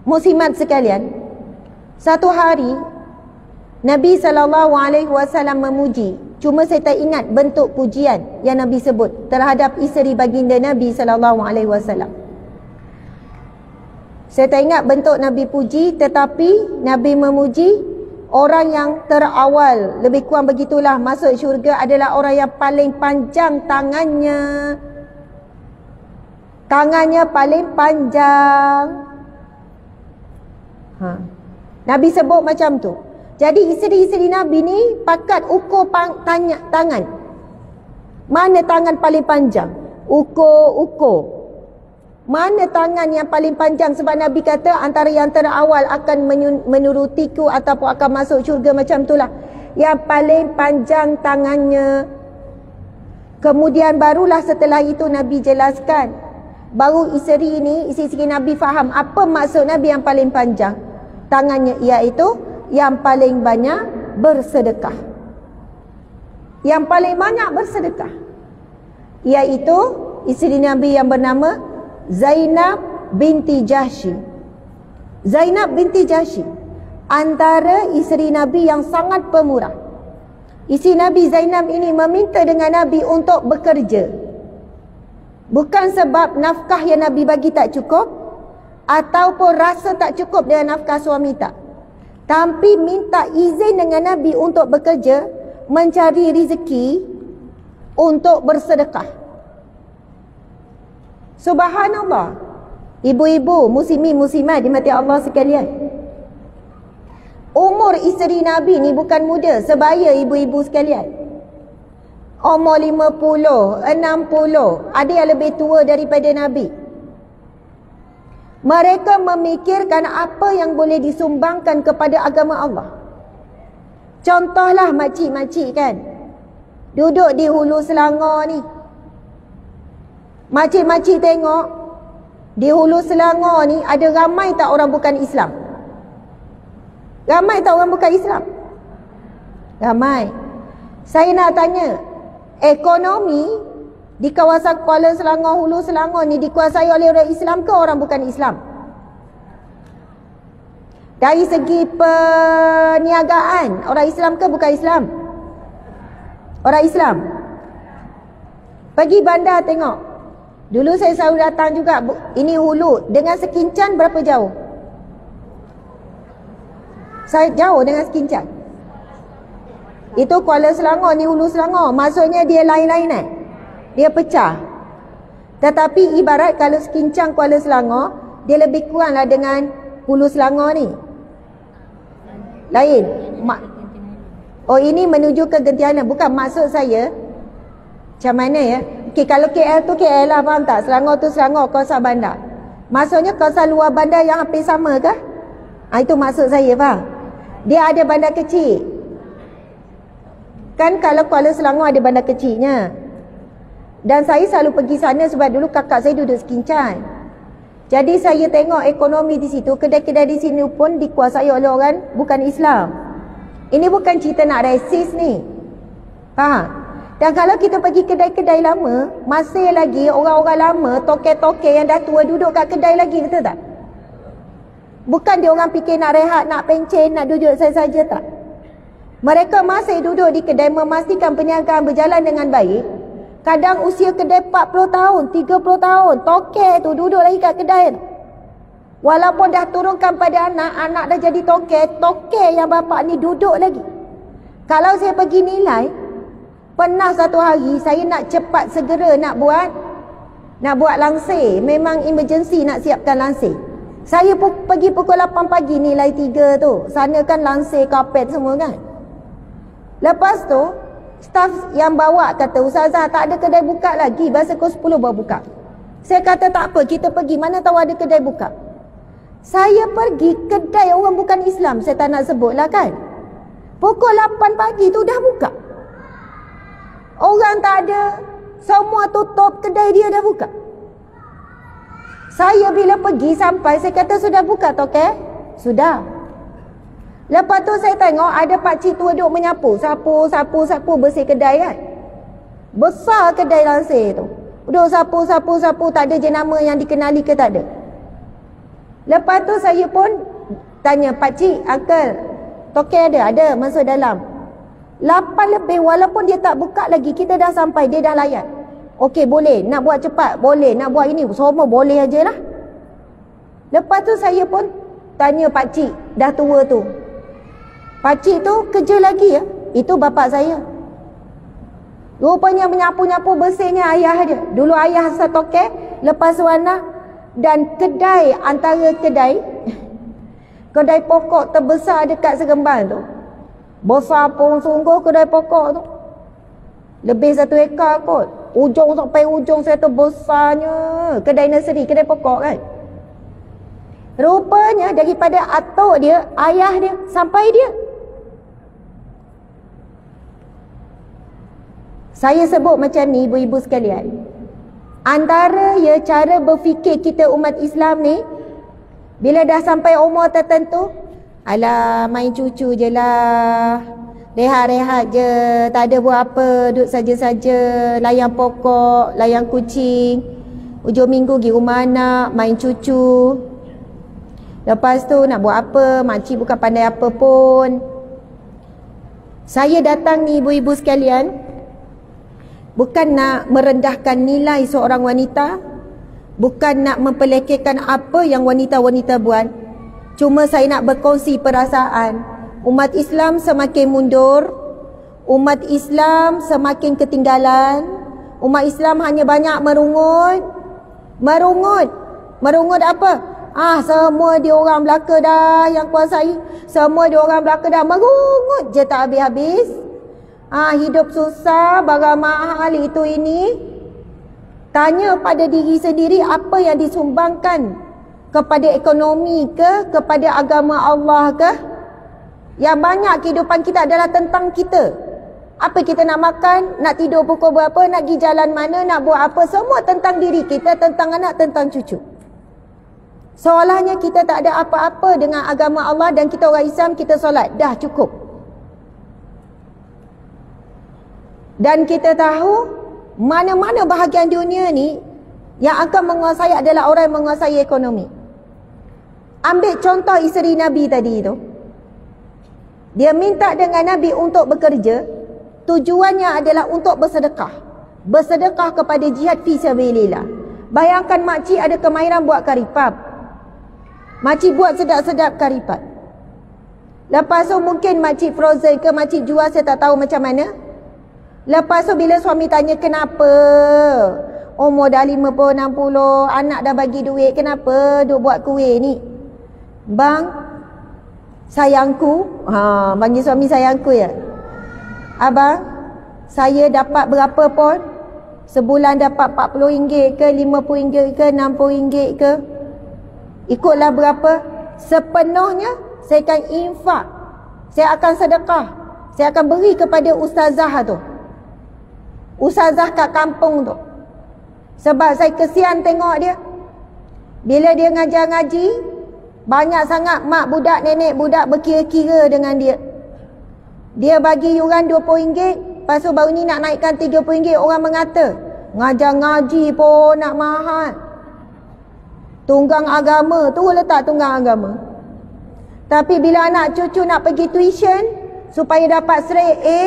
muslimat sekalian, satu hari Nabi SAW memuji. Cuma saya tak ingat bentuk pujian yang Nabi sebut terhadap isteri baginda Nabi SAW. Saya tak ingat bentuk Nabi puji, tetapi Nabi memuji orang yang terawal, lebih kurang begitulah, masuk syurga adalah orang yang paling panjang tangannya. Tangannya paling panjang. Nabi sebut macam tu. Jadi isteri-isteri Nabi ni pakat ukur tangan. Mana tangan paling panjang? Ukur. Mana tangan yang paling panjang? Sebab Nabi kata antara yang terawal akan menurutiku ataupun akan masuk syurga macam itulah. Yang paling panjang tangannya. Kemudian barulah setelah itu Nabi jelaskan. Baru isteri Nabi faham apa maksud Nabi yang paling panjang tangannya, iaitu yang paling banyak bersedekah. Yang paling banyak bersedekah iaitu isteri Nabi yang bernama Zainab binti Jahsy. Zainab binti Jahsy antara isteri Nabi yang sangat pemurah. Isteri Nabi Zainab ini meminta dengan Nabi untuk bekerja. Bukan sebab nafkah yang Nabi bagi tak cukup ataupun rasa tak cukup dengan nafkah suami, tak. Tapi minta izin dengan Nabi untuk bekerja, mencari rezeki untuk bersedekah. Subhanallah. Ibu-ibu, muslimin-muslimat dimati Allah sekalian. Umur isteri Nabi ni bukan muda, sebaya ibu-ibu sekalian. Umur 50, 60, ada yang lebih tua daripada Nabi. Mereka memikirkan apa yang boleh disumbangkan kepada agama Allah. Contohlah makcik-makcik kan, duduk di Hulu Selangor ni. Makcik-makcik tengok, di Hulu Selangor ni ada ramai tak orang bukan Islam? Ramai tak orang bukan Islam? Ramai. Saya nak tanya, ekonomi di kawasan Kuala Selangor, Hulu Selangor ni dikuasai oleh orang Islam ke orang bukan Islam? Dari segi perniagaan, orang Islam ke bukan Islam? Orang Islam. Pergi bandar tengok. Dulu saya selalu datang juga. Ini Hulu. Dengan Sekincan berapa jauh? Saya jauh dengan Sekincan. Itu Kuala Selangor, ni Hulu Selangor. Maksudnya dia lain-lain dia pecah. Tetapi ibarat kalau Sekincang Kuala Selangor, dia lebih kuranglah dengan Hulu Selangor ni. Lain. Oh, ini menuju ke Gentiana. Bukan maksud saya macam mana ya. Okay, kalau KL tu KL lah, faham tak? Selangor tu Selangor, kawasan bandar. Maksudnya kawasan luar bandar yang hampir sama ke? Itu maksud saya, faham? Dia ada bandar kecil. Kan kalau Kuala Selangor ada bandar kecilnya. Dan saya selalu pergi sana sebab dulu kakak saya duduk Sekincan. Jadi saya tengok ekonomi di situ, kedai-kedai di sini pun dikuasai oleh orang bukan Islam. Ini bukan cerita nak resis ni. Faham? Dan kalau kita pergi kedai-kedai lama, masih lagi orang-orang lama, toke-toke yang dah tua duduk kat kedai lagi, betul tak? Bukan dia orang fikir nak rehat, nak pencen, nak duduk saja-saja, tak. Mereka masih duduk di kedai memastikan perniagaan berjalan dengan baik. Kadang usia kedai 40 tahun, 30 tahun, toke tu duduk lagi kat kedai. Walaupun dah turunkan pada anak, anak dah jadi toke yang bapak ni duduk lagi. Kalau saya pergi nilai, pernah satu hari saya nak cepat segera nak buat langsir. Memang emergency nak siapkan langsir. Saya pergi pukul 8 pagi nilai 3 tu. Sana kan langsir, karpet semua kan. Lepas tu staf yang bawa kata, Ustazah tak ada kedai buka lagi, bahasa pukul 10 baru buka. Saya kata tak apa, kita pergi, mana tahu ada kedai buka. Saya pergi kedai orang bukan Islam, saya tak nak sebut lah kan. Pukul 8 pagi tu dah buka. Orang tak ada, semua tutup, kedai dia dah buka. Saya bila pergi sampai, saya kata sudah buka toke? Sudah. Lepas tu saya tengok ada pakcik tua duduk menyapu, sapu, bersih kedai kan. Besar kedai langsir tu. Duduk sapu, tak ada jenama yang dikenali ke tak ada. Lepas tu saya pun tanya, pakcik, uncle, token ada masuk dalam. 8 lebih, walaupun dia tak buka lagi, kita dah sampai, dia dah layan. Okey, boleh, nak buat cepat, boleh, nak buat ini, semua boleh aje lah. Lepas tu saya pun tanya pakcik, dah tua tu. Pakcik tu kerja lagi ya? Itu bapak saya. Rupanya menyapu-nyapu bersihnya ayah dia. Dulu ayah satoke, lepas tu anak. Dan kedai, antara kedai pokok terbesar dekat Seremban tu. Besar pun sungguh kedai pokok tu. Lebih 1 ekar kot. Ujung sampai ujung saya tu besarnya. Kedai nursery, kedai pokok kan. Rupanya daripada atuk dia, ayah dia, sampai dia. Saya sebut macam ni ibu-ibu sekalian. Antara ya cara berfikir kita umat Islam ni, bila dah sampai umur tertentu, alah main cucu je lah, rehat-rehat je, tak ada buat apa, duduk saja-saja, layan pokok, layan kucing, hujung minggu pergi rumah anak, main cucu. Lepas tu nak buat apa, makcik bukan pandai apa pun. Saya datang ni ibu-ibu sekalian, bukan nak merendahkan nilai seorang wanita, bukan nak memperlekehkan apa yang wanita-wanita buat. Cuma saya nak berkongsi perasaan. Umat Islam semakin mundur, umat Islam semakin ketinggalan, umat Islam hanya banyak merungut. Merungut apa? Semua diorang belaka dah yang kuasai, semua diorang belaka dah, merungut je tak habis-habis. Hidup susah, barang mahal, itu ini. Tanya pada diri sendiri, apa yang disumbangkan kepada ekonomi ke, kepada agama Allah ke? Yang banyak kehidupan kita adalah tentang kita. Apa kita nak makan, nak tidur pukul berapa, nak pergi jalan mana, nak buat apa, semua tentang diri kita, tentang anak, tentang cucu. Seolahnya kita tak ada apa-apa dengan agama Allah, dan kita orang Islam, kita solat, dah cukup. Dan kita tahu mana-mana bahagian dunia ni yang akan menguasai adalah orang yang menguasai ekonomi. Ambil contoh isteri Nabi tadi tu. Dia minta dengan Nabi untuk bekerja, tujuannya adalah untuk bersedekah. Bersedekah kepada jihad fi sabilillah. Bayangkan makcik ada kemahiran buat karipap. Makcik buat sedap-sedap karipap. Lepas tu mungkin makcik frozen ke, makcik jual, saya tak tahu macam mana. Lepas tu bila suami tanya kenapa, umur dah 50, 60, anak dah bagi duit, kenapa duk buat kuih ni? Bang, sayangku, panggil suami sayangku ya. Abang, saya dapat berapa pun, sebulan dapat RM40 ke, RM50 ke, RM60 ke, ikutlah berapa, sepenuhnya saya akan infak, saya akan sedekah, saya akan beri kepada ustazah tu, ustazah kat kampung tu. Sebab saya kesian tengok dia. Bila dia ngajar ngaji, banyak sangat mak budak, nenek budak berkira-kira dengan dia. Dia bagi yuran RM20, lepas tu baru ni nak naikkan RM30. Orang mengata, ngajar ngaji pun nak mahal. Tunggang agama, tu letak tunggang agama. Tapi bila anak cucu nak pergi tuition, supaya dapat straight A,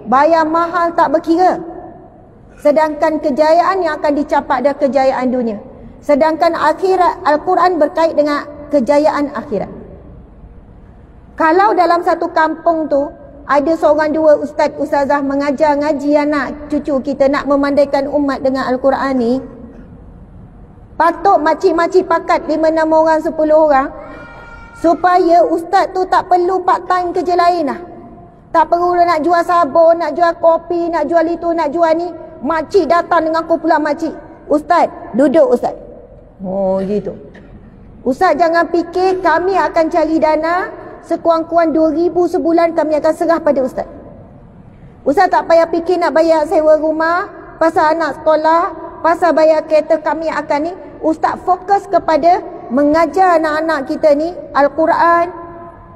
bayar mahal tak berkira. Sedangkan kejayaan yang akan dicapai adalah kejayaan dunia. Sedangkan akhirat, Al-Quran berkait dengan kejayaan akhirat. Kalau dalam satu kampung tu ada seorang dua ustaz ustazah mengajar ngaji anak cucu kita, nak memandaikan umat dengan Al-Quran ni, patut makcik-makcik pakat 5-6 orang, 10 orang, supaya ustaz tu tak perlu part time kerja lain lah. Tak perlu nak jual sabun, nak jual kopi, nak jual itu, nak jual ni. Makcik datang dengan kumpulan makcik. Ustaz, duduk ustaz. Oh gitu. Ustaz jangan fikir kami akan cari dana, sekurang-kurang 2,000 sebulan kami akan serah pada ustaz. Ustaz tak payah fikir nak bayar sewa rumah, pasal anak sekolah, pasal bayar kereta, kami akan ni. Ustaz fokus kepada mengajar anak-anak kita ni Al-Quran.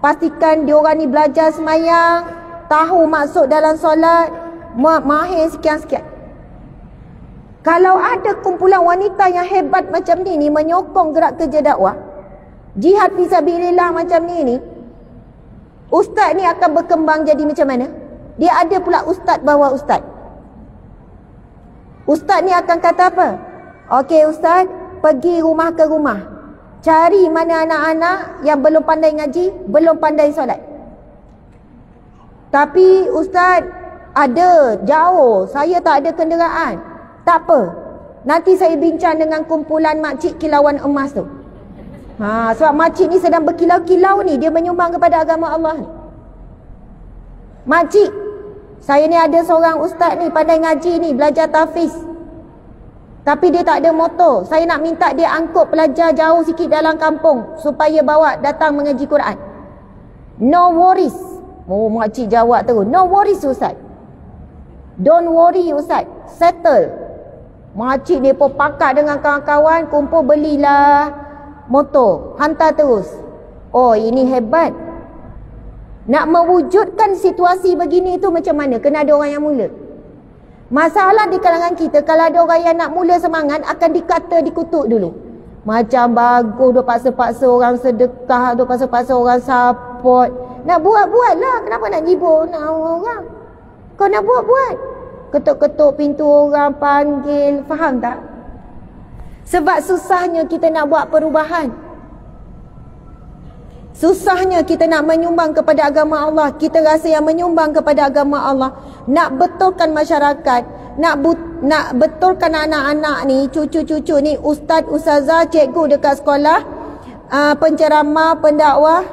Pastikan diorang ni belajar semayang, tahu maksud dalam solat, mahir sekian-sekian. Kalau ada kumpulan wanita yang hebat macam ni menyokong gerak kerja dakwah, Jihad fisabilillah macam ni, ustaz ni akan berkembang jadi macam mana? Dia ada pula ustaz bawah ustaz. Ustaz ni akan kata apa? Okey ustaz, pergi rumah ke rumah, cari mana anak-anak yang belum pandai ngaji, belum pandai solat. Tapi ustaz, ada jauh, saya tak ada kenderaan. Tak apa, nanti saya bincang dengan kumpulan makcik kilauan emas tu. Sebab makcik ni sedang berkilau-kilau ni, dia menyumbang kepada agama Allah ni. Makcik, saya ni ada seorang ustaz ni pandai ngaji ni, belajar tahfiz, tapi dia tak ada motor. Saya nak minta dia angkut pelajar jauh sikit dalam kampung supaya bawa datang mengaji Quran. No worries. Oh, makcik jawab terus, no worries ustaz. Don't worry ustaz, settle. Makcik ni pun pakat dengan kawan-kawan, kumpul belilah motor, hantar terus. Oh, ini hebat. Nak mewujudkan situasi begini tu macam mana? Kena ada orang yang mula. Masalah di kalangan kita, kalau ada orang yang nak mula semangat, akan dikata, dikutuk dulu. Macam bagus, duk paksa-paksa orang sedekah, duk paksa-paksa orang support. Nak buat-buatlah, kenapa nak nyibur nak orang? Kau nak buat-buat. Ketuk-ketuk pintu orang, panggil, faham tak? Sebab susahnya kita nak buat perubahan. Susahnya kita nak menyumbang kepada agama Allah. Kita rasa yang menyumbang kepada agama Allah, nak betulkan masyarakat, nak betulkan anak-anak ni, cucu-cucu ni, ustaz, ustazah, cikgu dekat sekolah, penceramah, pendakwah,